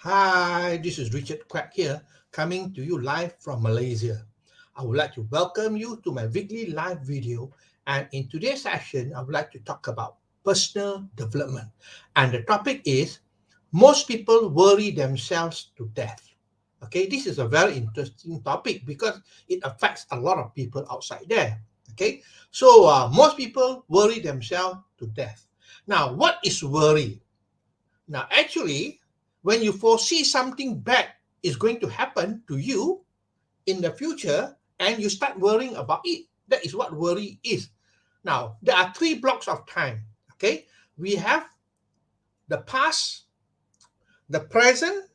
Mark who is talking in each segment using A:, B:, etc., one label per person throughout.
A: Hi, this is Richard Quack here, coming to you live from Malaysia. I would like to welcome you to my weekly live video. And in today's session, I would like to talk about personal development. And the topic is most people worry themselves to death. Okay, this is a very interesting topic because it affects a lot of people outside there. Okay, so most people worry themselves to death. Now, what is worry? Now, actually, when you foresee something bad is going to happen to you in the future and you start worrying about it, that is what worry is. Now, there are three blocks of time. Okay, we have the past, the present,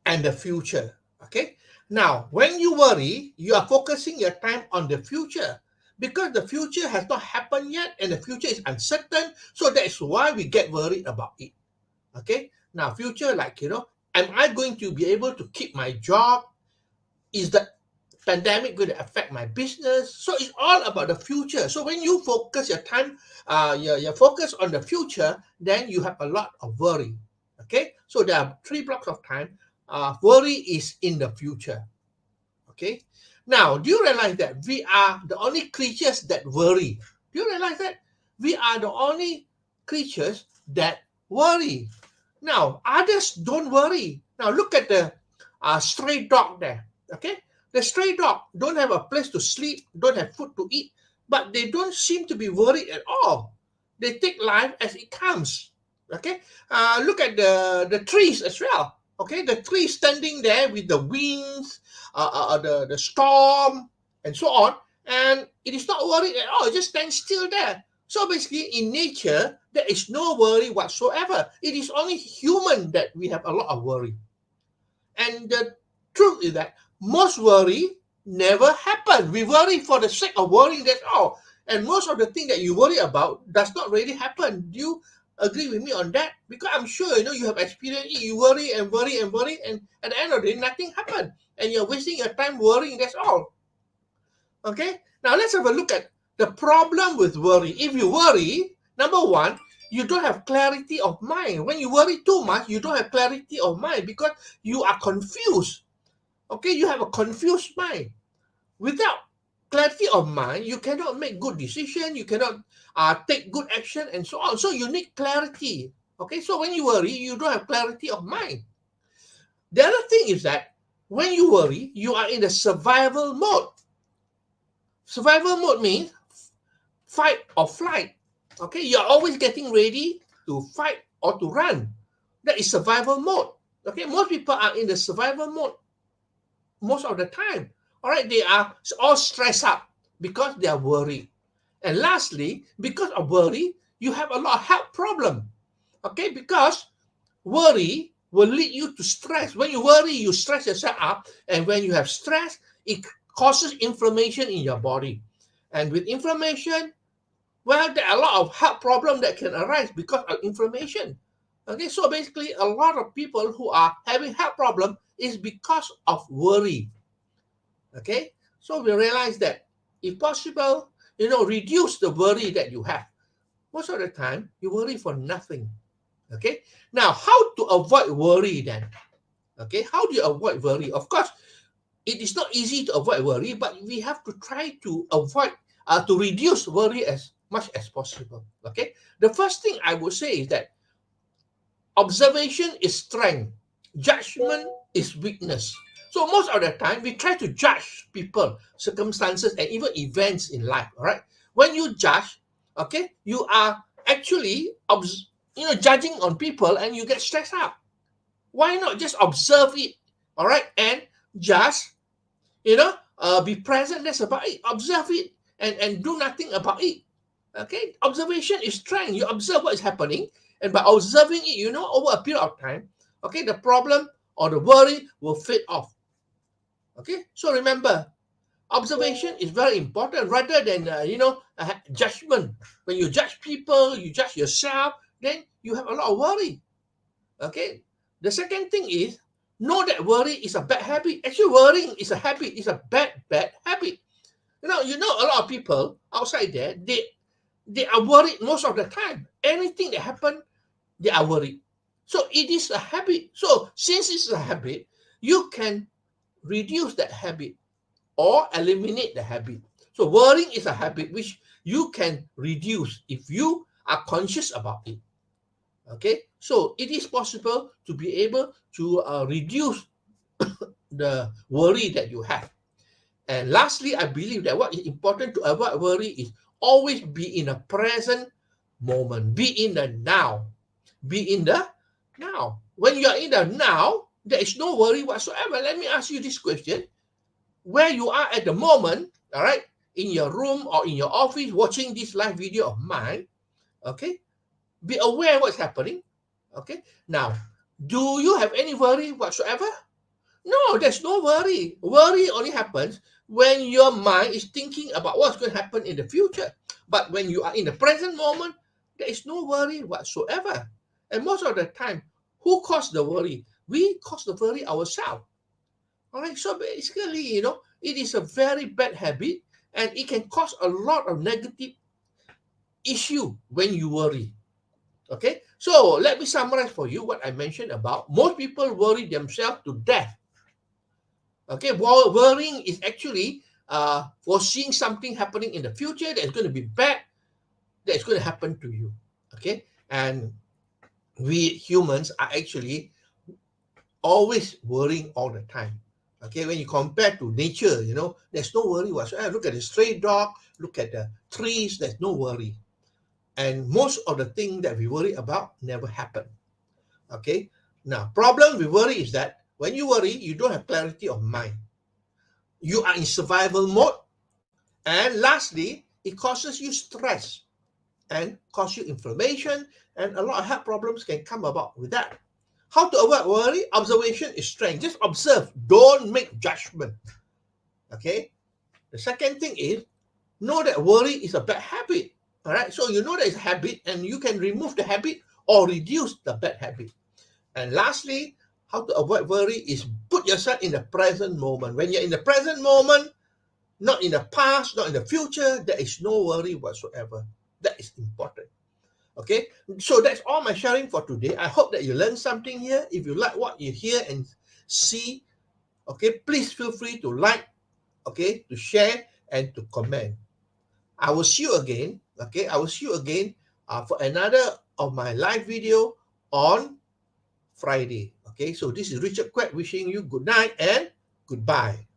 A: and the future. Okay, now when you worry, you are focusing your time on the future because the future has not happened yet and the future is uncertain. So that is why we get worried about it. Okay, now future, like, am I going to be able to keep my job? Is the pandemic going to affect my business? So it's all about the future. So when you focus your time, your focus on the future, then you have a lot of worry. Okay, so there are three blocks of time. Worry is in the future. Okay, now do you realize that we are the only creatures that worry? Do you realize that we are the only creatures that worry? Now, others don't worry. Now, look at the stray dog there. Okay, the stray dog don't have a place to sleep, don't have food to eat, but they don't seem to be worried at all. They take life as it comes. Okay, look at the trees as well. Okay, the trees standing there with the winds, the storm, and so on, and it is not worried at all. It just stands still there. So basically, in nature, there is no worry whatsoever. It is only human that we have a lot of worry. And the truth is that most worry never happen. We worry for the sake of worrying, that's all. And most of the thing that you worry about does not really happen. Do you agree with me on that? Because I'm sure you have experienced it. You worry and worry and worry, and at the end of the day, nothing happened. And you're wasting your time worrying, that's all. Okay, now let's have a look at the problem with worry. If you worry, number one, you don't have clarity of mind. When you worry too much, you don't have clarity of mind because you are confused. Okay, you have a confused mind. Without clarity of mind, you cannot make good decision, you cannot take good action, and so on. So you need clarity. Okay, so when you worry, you don't have clarity of mind. The other thing is that when you worry, you are in the survival mode. Survival mode means fight or flight. Okay, you're always getting ready to fight or to run. That is survival mode. Okay, most people are in the survival mode most of the time. All right, they are all stressed out because they are worried. And lastly, because of worry, you have a lot of health problem. Okay, because worry will lead you to stress. When you worry, you stress yourself up, and when you have stress, it causes inflammation in your body. And with inflammation, well, there are a lot of health problems that can arise because of inflammation. Okay, so basically, a lot of people who are having health problem is because of worry. Okay, so we realize that if possible, reduce the worry that you have. Most of the time, you worry for nothing. Okay, now how to avoid worry then? Okay, how do you avoid worry? Of course, it is not easy to avoid worry, but we have to try to avoid, to reduce worry as much as possible. Okay, the first thing I would say is that observation is strength, judgment is weakness. So most of the time, we try to judge people, circumstances, and even events in life. All right, when you judge, okay, you are actually judging on people, and you get stressed out. Why not just observe it? All right, and just be present. That's about it. Observe it and do nothing about it. Okay, observation is strength. You observe what is happening, and by observing it, over a period of time, okay, the problem or the worry will fade off. Okay, so remember, observation is very important rather than judgment. When you judge people, you judge yourself, then you have a lot of worry. Okay, the second thing is know that worry is a bad habit. Actually, worrying is a habit. It's a bad habit. A lot of people outside there, they are worried most of the time. Anything that happen, they are worried. So it is a habit. So since it's a habit, you can reduce that habit or eliminate the habit. So worrying is a habit which you can reduce if you are conscious about it. Okay, so it is possible to be able to reduce the worry that you have. And lastly, I believe that what is important to avoid worry is always be in a present moment, be in the now, be in the now. When you are in the now, there is no worry whatsoever. Let me ask you this question. Where you are at the moment, all right, in your room or in your office watching this live video of mine, okay, be aware what's happening, okay. Now, do you have any worry whatsoever? No, there's no worry. Worry only happens when your mind is thinking about what's going to happen in the future. But when you are in the present moment, there is no worry whatsoever. And most of the time, who caused the worry? We cause the worry ourselves. All right, so basically, it is a very bad habit and it can cause a lot of negative issue when you worry. Okay, so let me summarize for you what I mentioned about. Most people worry themselves to death. Okay, worrying is actually foreseeing something happening in the future that is going to be bad, that is going to happen to you. Okay, and we humans are actually always worrying all the time. Okay, when you compare to nature, there's no worry whatsoever. Look at the stray dog, look at the trees, there's no worry. And most of the things that we worry about never happen. Okay, now problem with worry is that when you worry, you don't have clarity of mind. You are in survival mode. And lastly, it causes you stress and cause you inflammation, and a lot of health problems can come about with that. How to avoid worry? Observation is strength. Just observe. Don't make judgment. Okay? The second thing is, know that worry is a bad habit. All right? So you know that it's a habit and you can remove the habit or reduce the bad habit. And lastly, how to avoid worry is put yourself in the present moment. When you're in the present moment, not in the past, not in the future, there is no worry whatsoever. That is important. Okay, so that's all my sharing for today. I hope that you learned something here. If you like what you hear and see, okay, please feel free to like, okay, to share and to comment. I will see you again. Okay, I will see you again for another of my live video on Friday. Okay, so this is Richard Quek wishing you good night and goodbye.